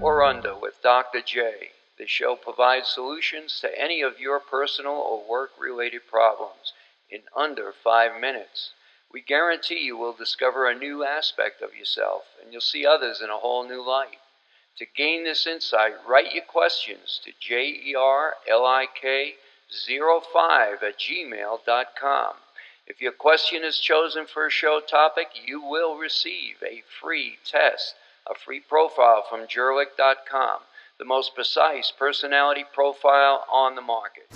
or Under with Dr. J. The show provides solutions to any of your personal or work-related problems in under 5 minutes. We guarantee you will discover a new aspect of yourself, and you'll see others in a whole new light. To gain this insight, write your questions to jerlik05@gmail.com. If your question is chosen for a show topic, you will receive a free test, a free profile from jerlik.com, the most precise personality profile on the market.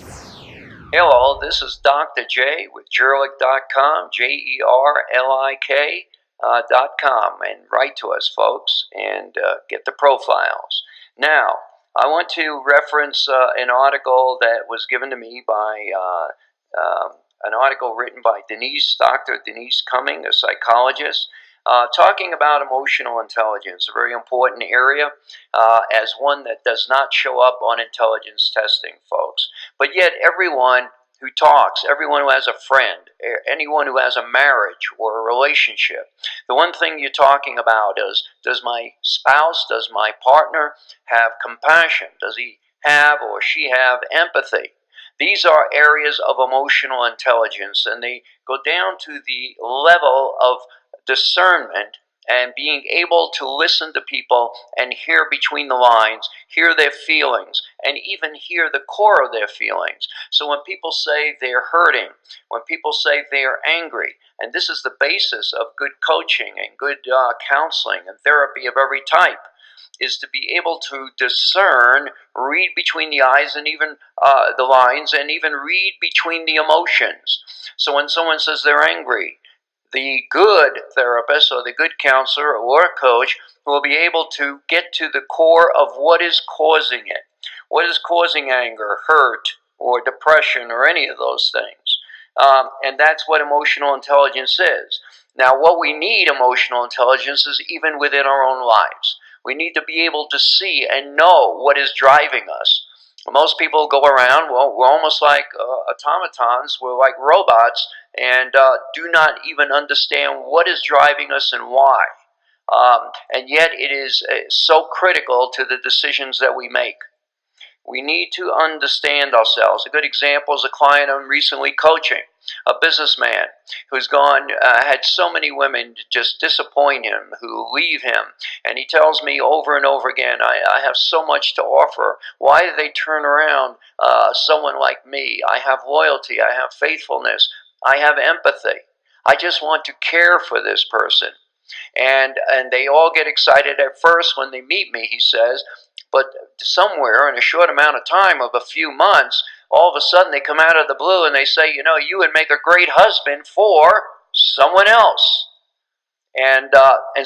Hello, this is Dr. J with jerlik.com, jerlik.com, and write to us, folks, and get the profiles. Now, I want to reference an article that was given to me by an article written by Dr. Denise Cumming, a psychologist, talking about emotional intelligence, a very important area, as one that does not show up on intelligence testing, folks. But yet everyone who talks, everyone who has a friend, anyone who has a marriage or a relationship, the one thing you're talking about is, does my spouse, does my partner have compassion? Does he have or she have empathy? These are areas of emotional intelligence, and they go down to the level of discernment and being able to listen to people and hear between the lines, hear their feelings, and even hear the core of their feelings. So when people say they're hurting, when people say they're angry, and this is the basis of good coaching and good counseling and therapy of every type, is to be able to discern, read between the eyes and even the lines, and even read between the emotions. So when someone says they're angry, the good therapist or the good counselor or coach will be able to get to the core of what is causing it. What is causing anger, hurt, or depression, or any of those things. And that's what emotional intelligence is. Now, what we need emotional intelligence is even within our own lives. We need to be able to see and know what is driving us. Most people go around, well, we're almost like automatons, we're like robots, and do not even understand what is driving us and why. And yet it is so critical to the decisions that we make. We need to understand ourselves. A good example is a client I'm recently coaching, a businessman who's had so many women just disappoint him, who leave him. And he tells me over and over again, I have so much to offer. Why do they turn around someone like me? I have loyalty. I have faithfulness. I have empathy. I just want to care for this person. And they all get excited at first when they meet me, he says. But somewhere in a short amount of time of a few months, all of a sudden they come out of the blue and they say, you know, you would make a great husband for someone else. And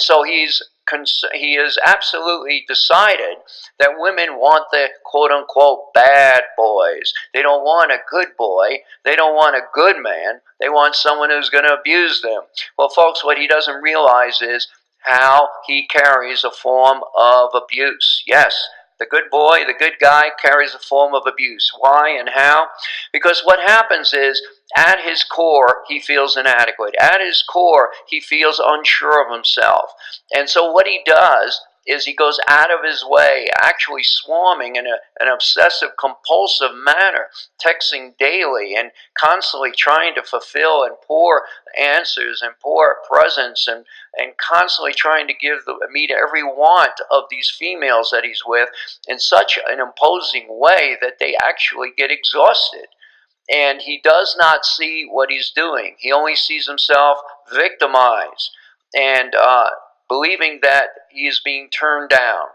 so he has absolutely decided that women want the quote-unquote bad boys. They don't want a good boy. They don't want a good man. They want someone who's going to abuse them. Well, folks, what he doesn't realize is how he carries a form of abuse. Yes, the good boy, the good guy carries a form of abuse. Why and how? Because what happens is, at his core, he feels inadequate. At his core, he feels unsure of himself. And so what he does is he goes out of his way, actually swarming in an obsessive-compulsive manner, texting daily and constantly trying to fulfill and pour answers and pour presents and constantly trying to meet every want of these females that he's with in such an imposing way that they actually get exhausted. And he does not see what he's doing. He only sees himself victimized and believing that he is being turned down.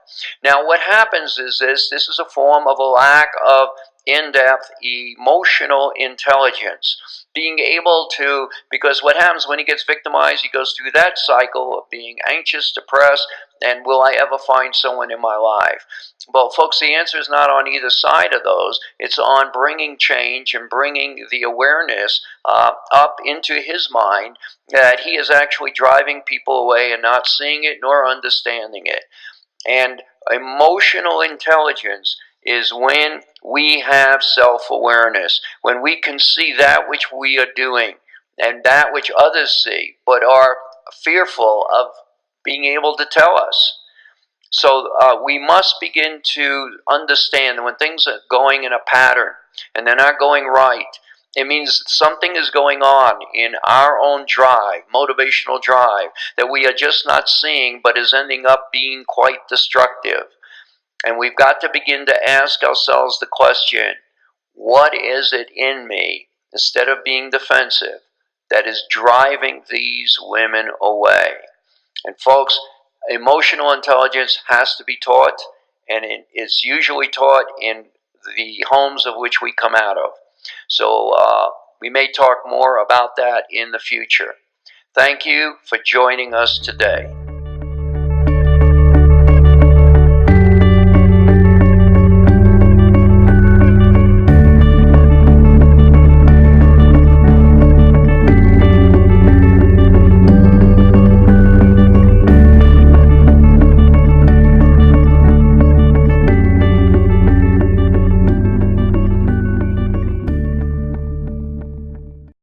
Now, what happens is this is a form of a lack of in-depth emotional intelligence. Being able to, because what happens when he gets victimized, he goes through that cycle of being anxious, depressed, and will I ever find someone in my life? Well, folks, the answer is not on either side of those. It's on bringing change and bringing the awareness up into his mind that he is actually driving people away and not seeing it nor understanding it. And emotional intelligence is when we have self-awareness, when we can see that which we are doing and that which others see, but are fearful of being able to tell us. So we must begin to understand that when things are going in a pattern and they're not going right, it means something is going on in our own drive, motivational drive, that we are just not seeing, but is ending up being quite destructive. And we've got to begin to ask ourselves the question, what is it in me, instead of being defensive, that is driving these women away? And folks, emotional intelligence has to be taught, and it's usually taught in the homes of which we come out of. So we may talk more about that in the future. Thank you for joining us today.